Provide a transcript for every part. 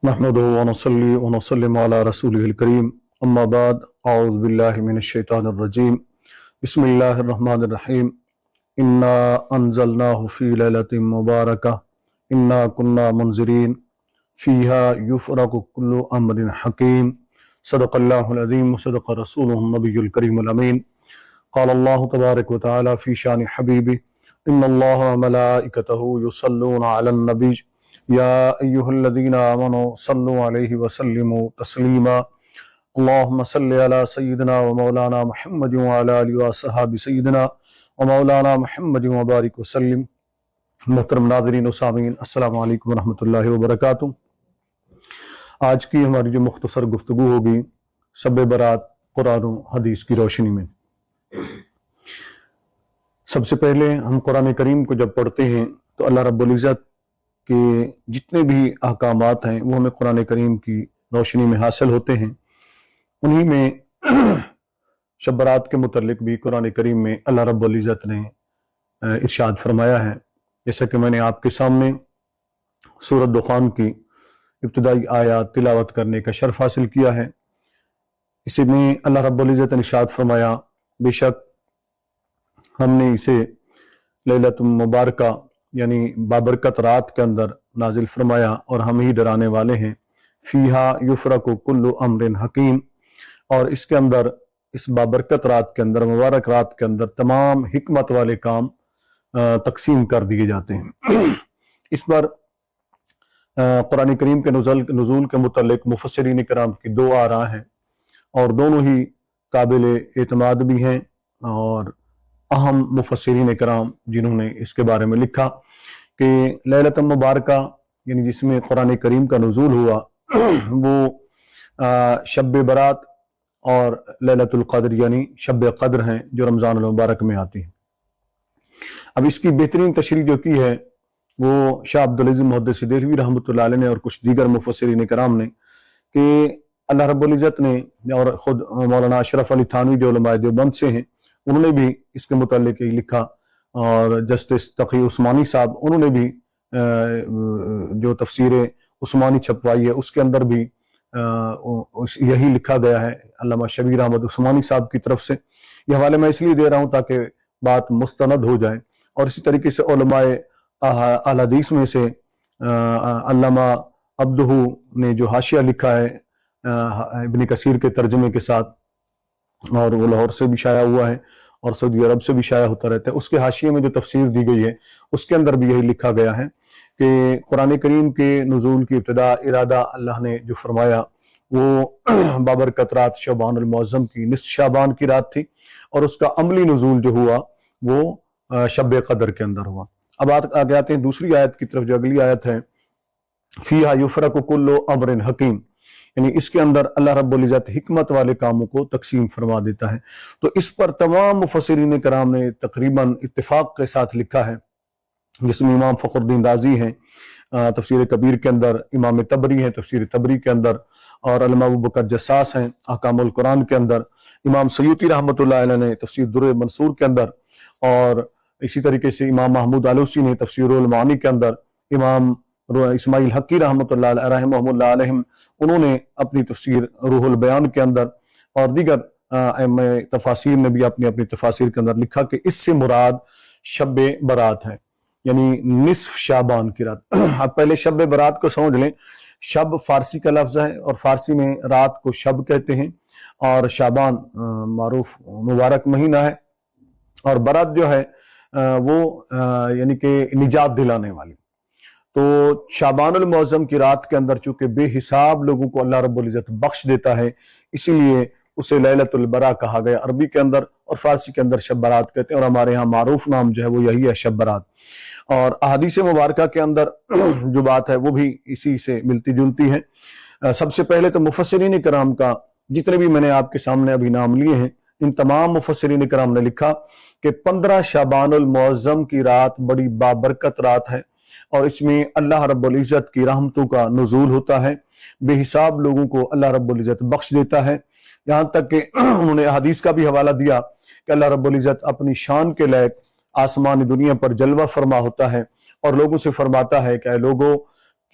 नहमदुहु व नसल्ली व नसल्लिमु अला रसूलिहिल करीम अम्मा बाद अऊज़ु बिल्लाहि मिनश शैतानिर रजीम बिस्मिल्लाहिर रहमानिर रहीम इन्ना अंज़लनाहु फ़ी लैलतिन मुबारकह इन्ना कुन्ना मुंज़िरीन फ़ीहा युफ़रक़ु कुल्लु अम्रिन हकीम सदक़ल्लाहुल अज़ीम व सदक़ रसूलुहुन नबियुल करीमुल अमीन क़ाल अल्लाहु तबारक व तआला फ़ी शानि हबीबि इन्नल्लाह व मलाइकतहु युसल्लूना अलन नबी या अय्युहल्लज़ीना आमनू सल्लु अलैहि व सल्लिमू तस्लीमा अल्लाहुम्मा सल्लि अला सय्यिदिना व मौलाना मुहम्मदिन व अला आलिहि व अस्हाबि सय्यिदिना व मौलाना मुहम्मदिन व बारिक व सल्लिम। मुहतरम नाज़रीन व सामीन, अस्सलामु अलैकुम व रहमतुल्लाहि व बरकातुहू। आज की हमारी जो मुख्तसर गुफ्तगू होगी शब बरात कुरान व हदीस की रोशनी में। सबसे पहले हम कुरान करीम को जब पढ़ते हैं तो अल्लाह रब्बुल इज़्ज़त के जितने भी अहकामात हैं वो हमें कुरान करीम की रोशनी में हासिल होते हैं। उन्हीं में शब बरात के मुतल्लिक भी कुरान करीम में अल्लाह रब्बुल इज़्ज़त ने इरशाद फरमाया है। जैसा कि मैंने आपके सामने सूरत दुखान की इब्तिदाई आयत तिलावत करने का शर्फ हासिल किया है। इसी में अल्लाह रब्बुल इज़्ज़त ने इरशाद फरमाया, बेशक हमने इसे लैलतुल मुबारका यानी बाबरकत रात के अंदर नाजिल फरमाया और हम ही डराने वाले हैं। फीहा युफरकु कुल्लु अम्रिन हकीम, और इसके अंदर इस बाबरकत रात के अंदर मुबारक रात के अंदर तमाम हिकमत वाले काम तकसीम कर दिए जाते हैं। इस पर कुरान करीम के नुज़ूल के मुतल्लिक मुफस्सिरीन किराम की दो आरा हैं और दोनों ही काबिल एतमाद भी हैं और अहम मुफस्सिरीन किराम जिन्होंने इसके बारे में लिखा कि लैलतुल मुबारका यानी जिसमें कुरान करीम का नुज़ूल हुआ वो शब बरात और लैलतुल क़द्र यानी शब क़द्र हैं जो रमज़ान मुबारक में आती है। अब इसकी बेहतरीन तशरीह जो की है वो शाह अब्दुल अज़ीज़ मुहद्दिस देहलवी रहमतुल्लाह अलैह ने और कुछ दीगर मुफस्सिरीन किराम ने कि अल्लाह रब्बुल इज़्ज़त ने और ख़ुद मौलाना अशरफ अली थानवी जो उलमाए देवबंद से हैं उन्होंने भी इसके मुतालिक लिखा और जस्टिस तक़ी उस्मानी साहब उन्होंने भी जो तफसीर उस्मानी छपवाई है उसके अंदर भी यही लिखा गया है अल्लामा शबीर अहमद उस्मानी साहब की तरफ से। ये हवाले मैं इसलिए दे रहा हूँ ताकि बात मुस्तनद हो जाए। और इसी तरीके से उलमाए अहल हदीस में से अल्लामा अब्दुहू ने जो हाशिया लिखा है इब्न कसीर के तर्जुमे के साथ, और वो लाहौर से भी शाया हुआ है और सऊदी अरब से भी शाया होता रहता है, उसके हाशिये में जो तफसीर दी गई है उसके अंदर भी यही लिखा गया है कि कुरान करीम के नुज़ूल की इब्तिदा इरादा अल्लाह ने जो फरमाया वो बाबरकत रात शबानुल मुअज़्ज़म की निस्फ़ शाबान की रात थी और उसका अमली नुज़ूल जो हुआ वो शब क़द्र के अंदर हुआ। अब आगे आते हैं दूसरी आयत की तरफ, जो अगली आयत है फ़ीहा युफ़रक़ु कुल्लु अम्रिन हकीम, यानी इसके अंदर अल्लाह रब्बुल इज़्ज़त हिकमत वाले कामों को तकसीम फरमा देता है। तो इस पर तमाम मुफस्सिरीन किराम ने तकरीबन इत्तिफाक के साथ लिखा है, जिसमें इमाम फ़खरुद्दीन राज़ी हैं तफसीर कबीर के अंदर, इमाम तबरी हैं तफसीर तबरी के अंदर, और अल्लामा अबू बकर जस्सास हैं अहकामुल कुरान के अंदर, इमाम सयूती रहमतुल्लाह अलैह ने तफसीर दुर्र मंसूर के अंदर, और इसी तरीके से इमाम महमूद आलूसी ने तफसीरुल मानी के अंदर, इमाम इस्माइल हक्की रहमतुल्लाह अलैहिम उन्होंने अपनी तफसीर रूहुल बयान के अंदर, और दीगर तफासीर ने भी अपनी अपनी तफासीर के अंदर लिखा कि इससे मुराद शब बरात है यानी निस्फ शाबान की रात। अब पहले शब बरात को समझ लें। शब फारसी का लफ्ज़ है और फारसी में रात को शब कहते हैं, और शाबान मारूफ मुबारक महीना है, और बरात जो है वो यानी कि निजात दिलाने वाली। तो शाबानुल मुअज़्ज़म की रात के अंदर चूंकि बेहिसाब लोगों को अल्लाह रब्बुल इज़्ज़त बख्श देता है, इसीलिए उसे लैलतुल बरा कहा गया अरबी के अंदर, और फारसी के अंदर शब बरात कहते हैं, और हमारे यहाँ मारूफ नाम जो है वो यही है शब बरात। और अहादीस मुबारका के अंदर जो बात है वो भी इसी से मिलती जुलती है। सबसे पहले तो मुफस्सिरीन किराम का जितने भी मैंने आपके सामने अभी नाम लिए हैं, इन तमाम मुफस्सिरीन किराम ने लिखा कि 15 शाबानुल मुअज़्ज़म की रात बड़ी बाबरकत रात है और इसमें अल्लाह रब्बुल इज़्ज़त की रहमतों का नुज़ूल होता है, बेहिसाब लोगों को अल्लाह रब्बुल इज़्ज़त बख्श देता है। यहाँ तक कि उन्होंने हदीस का भी हवाला दिया कि अल्लाह रब्बुल इज़्ज़त अपनी शान के लायक आसमान दुनिया पर जलवा फरमा होता है और लोगों से फरमाता है कि लोगों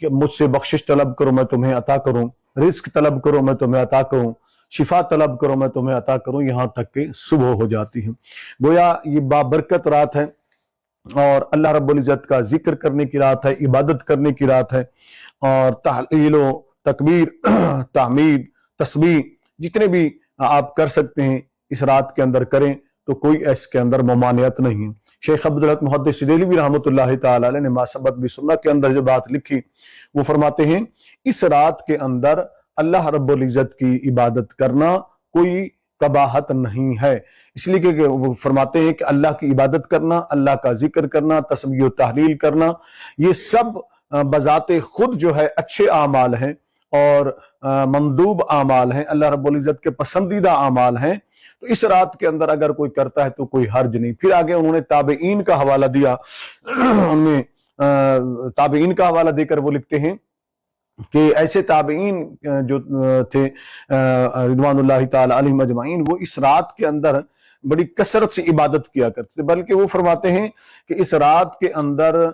कि मुझसे बख्शिश तलब करो मैं तुम्हें अता करूं, रिस्क तलब करो मैं तुम्हें अता करूं, शिफा तलब करो मैं तुम्हें अता करूं, यहां तक कि सुबह हो जाती है। गोया ये बाबरकत रात है और अल्लाह रब्बुल इज्जत का जिक्र करने की रात है, इबादत करने की रात है। और तहलील तकबीर तामीद तस्बीह जितने भी आप कर सकते हैं इस रात के अंदर करें, तो कोई इसके अंदर ममानियत नहीं है। शेख अब्दुल हक मुहद्दिस देहलवी रहमतुल्लाह तआला अलैह ने मासबत भी सुन्नह के अंदर जो बात लिखी वो फरमाते हैं इस रात के अंदर अल्लाह रब्बुल इज्जत की इबादत करना कोई कबाहत नहीं है, इसलिए कि वो फरमाते हैं कि अल्लाह की इबादत करना, अल्लाह का जिक्र करना, तस्बीह तहलील करना, ये सब बजाते खुद जो है अच्छे आमाल हैं और मंदूब आमाल हैं, अल्लाह रब्बुल इज्जत के पसंदीदा आमाल हैं। तो इस रात के अंदर अगर कोई करता है तो कोई हर्ज नहीं। फिर आगे उन्होंने ताबईन का हवाला दिया, उनमें ताबईन का हवाला देकर वो लिखते हैं कि ऐसे ताबईन जो थे रिदवानुल्लाहि ताला अलैहिम अजमाइन, वो इस रात के अंदर बड़ी कसरत से इबादत किया करते थे। बल्कि वो फरमाते हैं कि इस रात के अंदर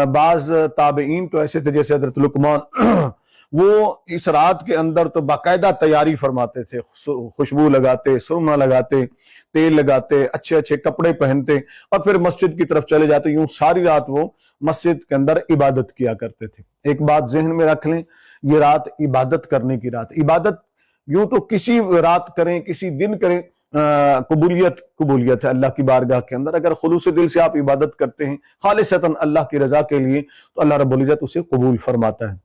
बाज ताबईन तो ऐसे थे जैसे हजरत लुकमान, वो इस रात के अंदर तो बाकायदा तैयारी फरमाते थे, खुशबू लगाते, सुरमा लगाते, तेल लगाते, अच्छे अच्छे कपड़े पहनते और फिर मस्जिद की तरफ चले जाते। यूं सारी रात वो मस्जिद के अंदर इबादत किया करते थे। एक बात जहन में रख लें, ये रात इबादत करने की रात। इबादत यूं तो किसी रात करें, किसी दिन करें, कबूलियत है अल्लाह की बारगाह के अंदर। अगर खुलूस दिल से आप इबादत करते हैं खालिसतन अल्लाह की रजा के लिए, तो अल्लाह रब्बुल इज्जत उसे कबूल फरमाता है।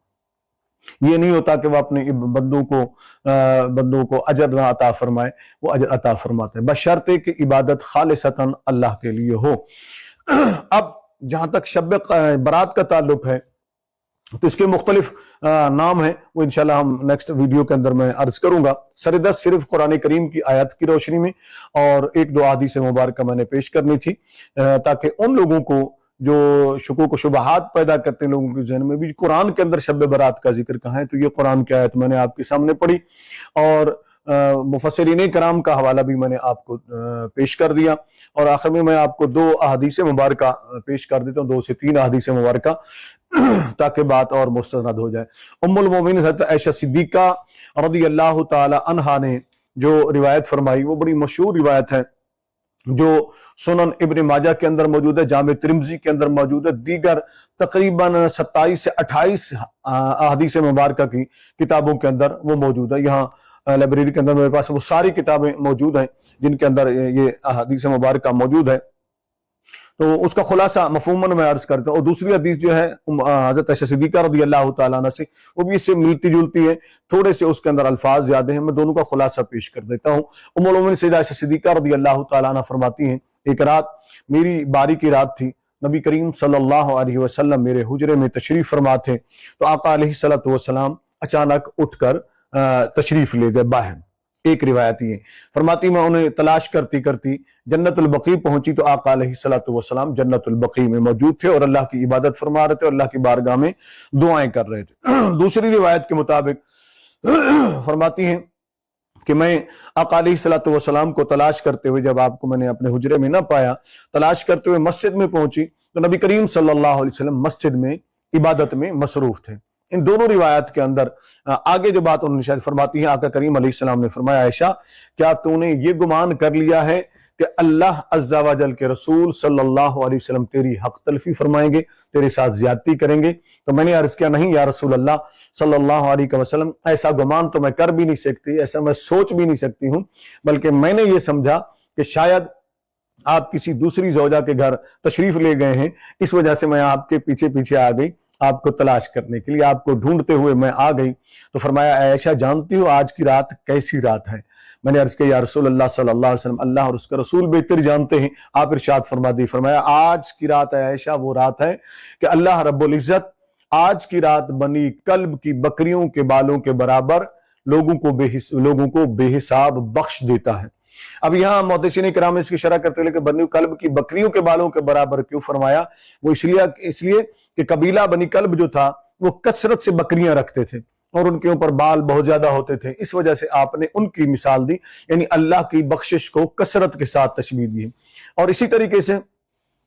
ये नहीं होता कि वो अपने बंदों को अजर ना अता फरमाए, वो अजर अता फरमाते हैं, बशर्ते कि इबादत खालिसतन अल्लाह के लिए हो। अब जहां तक शब बरात का ताल्लुक है तो इसके मुख्तलिफ नाम है, वो इंशाल्लाह हम नेक्स्ट वीडियो के अंदर मैं अर्ज करूंगा। सरदस सिर्फ कुरान करीम की आयत की रोशनी में और एक दो हदीस मुबारक मैंने पेश करनी थी, ताकि उन लोगों को जो शुकूक शुबहात पैदा करते हैं लोगों के जहन में भी कुरान के अंदर शब बरात का जिक्र कहाँ है। तो ये कुरान की आयत मैंने आपके सामने पढ़ी और मुफस्सिरीन कराम का हवाला भी मैंने आपको पेश कर दिया। और आखिर में मैं आपको दो अहादीस मुबारक पेश कर देता हूँ, 2 से 3 अहादीस मुबारक, ताकि बात और मुस्तनद हो जाए। उम्मुल मोमिनीन हज़रत आयशा सिद्दीक़ा रज़ियल्लाहु ताला अन्हा ने जो रिवायत फरमाई वो बड़ी मशहूर रिवायत है, जो सुनन इब्न माजा के अंदर मौजूद है, जामे तिरमिज़ी के अंदर मौजूद है, दीगर तकरीबन 27 से 28 अहादीस मुबारक की किताबों के अंदर वो मौजूद है। यहाँ लाइब्रेरी के अंदर मेरे पास वो सारी किताबें मौजूद हैं जिनके अंदर ये अहादीस मुबारक मौजूद है। तो उसका खुलासा मफहूमन मैं अर्ज करता हूँ। और दूसरी हदीस जो है हज़रत आयशा सिद्दीक़ा रज़ियल्लाहु ताला अन्हा से, वो भी इससे मिलती जुलती है, थोड़े से उसके अंदर अल्फाज ज्यादा हैं, मैं दोनों का खुलासा पेश कर देता हूँ। उम्मुल मोमिनीन सैयदा आयशा सिद्दीक़ा रज़ियल्लाहु ताला अन्हा फरमाती हैं, एक रात मेरी बारी की रात थी, नबी करीम सल्लल्लाहु अलैहि वसल्लम मेरे हुजरे में तशरीफ फरमा थे, तो आका अलैहिस्सलातु वस्सलाम अचानक उठकर तशरीफ ले गए बाहर। एक रिवायत ये फरमाती मैं उन्हें तलाश करती करती जन्नतुल बकी पहुंची, तो आका अलैहिस्सलातु वस्सलाम जन्नतुल बकी में मौजूद थे और अल्लाह की इबादत फरमा रहे थे और अल्लाह की बारगाह में दुआएं कर रहे थे। दूसरी रिवायत के मुताबिक फरमाती हैं कि मैं आका अलैहिस्सलातु वस्सलाम को तलाश करते हुए, जब आपको मैंने अपने हुजरे में ना पाया, तलाश करते हुए मस्जिद में पहुंची, तो नबी करीम सल्लल्लाहु अलैहि वसल्लम मस्जिद में इबादत में मसरूफ थे। इन दोनों रिवायत के अंदर आगे जो बात उन्होंने शायद फरमाती है, आका करीम अलैहिस्सलाम ने फरमाया, आयशा क्या तूने ये गुमान कर लिया है कि अल्लाह अज़्ज़ा व जल के रसूल सल्लल्लाहु अलैहि वसल्लम तेरी हक तलफी फरमाएंगे, तेरे साथ ज्यादती करेंगे? तो मैंने अर्ज किया, नहीं या रसूल अल्लाह सल्लल्लाहु अलैहि वसल्लम, ऐसा गुमान तो मैं कर भी नहीं सकती, ऐसा मैं सोच भी नहीं सकती हूँ, बल्कि मैंने ये समझा कि शायद आप किसी दूसरी ज़ौजा के घर तशरीफ ले गए हैं, इस वजह से मैं आपके पीछे पीछे आ गई, आपको तलाश करने के लिए, आपको ढूंढते हुए मैं आ गई। तो फरमाया, आयशा जानती हो आज की रात कैसी रात है? मैंने अर्ज किया, या रसूल अल्लाह सल्लल्लाहु अलैहि वसल्लम, अल्लाह और उसका रसूल बेहतर जानते हैं। आप इरशाद फरमा दी, फरमाया आज की रात है आयशा, वो रात है कि अल्लाह रब्बुल इज्जत आज की रात बनी कल्ब की बकरियों के बालों के बराबर लोगों को बेहिसाब बख्श देता है। अब यहाँ मुहद्दिसीन किराम इसकी शरह करते हैं कि बनी कल्ब की बकरियों के बालों के बराबर क्यों फरमाया? वो इसलिए कि कबीला बनी कल्ब जो था वो कसरत से बकरियां रखते थे और उनके ऊपर बाल बहुत ज्यादा होते थे, इस वजह से आपने उनकी मिसाल दी, यानी अल्लाह की बख्शिश को कसरत के साथ तशबीह दी। और इसी तरीके से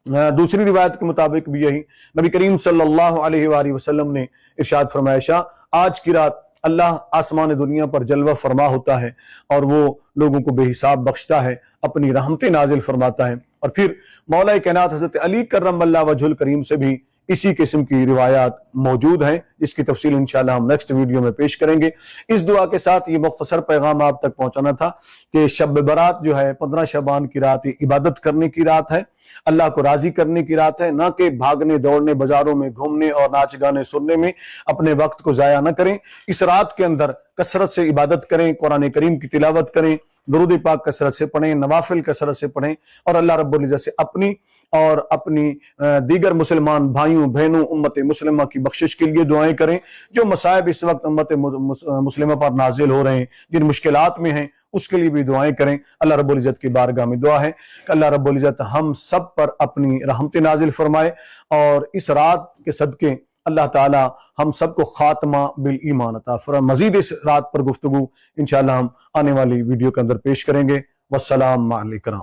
दूसरी रिवायत के मुताबिक भी यही नबी करीम सल्लल्लाहु अलैहि वसल्लम ने इरशाद फरमाया, शाह आज की रात अल्लाह आसमान दुनिया पर जलवा फरमा होता है और वो लोगों को बेहिसाब बख्शता है, अपनी रहमतें नाजिल फरमाता है। और फिर मौला कायनात हज़रत अली करमल्लाहु वजहुल करीम से भी इसी किस्म की रिवायात मौजूद हैं, जिसकी तफसील इंशाअल्लाह हम नेक्स्ट वीडियो में पेश करेंगे। इस दुआ के साथ ये मुख्तसर पैगाम आप तक पहुंचाना था कि शब बरात जो है 15 शबान की रात इबादत करने की रात है, अल्लाह को राजी करने की रात है, ना कि भागने दौड़ने बाजारों में घूमने और नाच गाने सुनने में अपने वक्त को जाया न करें। इस रात के अंदर कसरत से इबादत करें, कुरान करीम की तिलावत करें, दुरूद पाक कसरत से पढ़ें, नवाफिल कसरत से पढ़ें और अल्लाह रब्बुल इज्जत से अपनी और अपनी दीगर मुसलमान भाइयों बहनों उम्मत मुस्लिमा की बख्शिश के लिए दुआएं करें। जो मसाइब इस वक्त उम्मत मुस्लिमा पर नाजिल हो रहे हैं, जिन मुश्किलात में हैं, उसके लिए भी दुआएं करें। अल्लाह रब्बुल इज्जत की बारगाह में दुआ है कि अल्लाह रब्बुल इज्जत हम सब पर अपनी रहमत नाजिल फरमाए और इस रात के सदके अल्लाह ताला हम सबको खात्मा बिल ईमान अता फरमाए। मजीद इस रात पर गुफ्तगू इंशाअल्लाह हम आने वाली वीडियो के अंदर पेश करेंगे। वस्सलाम अलैकुम।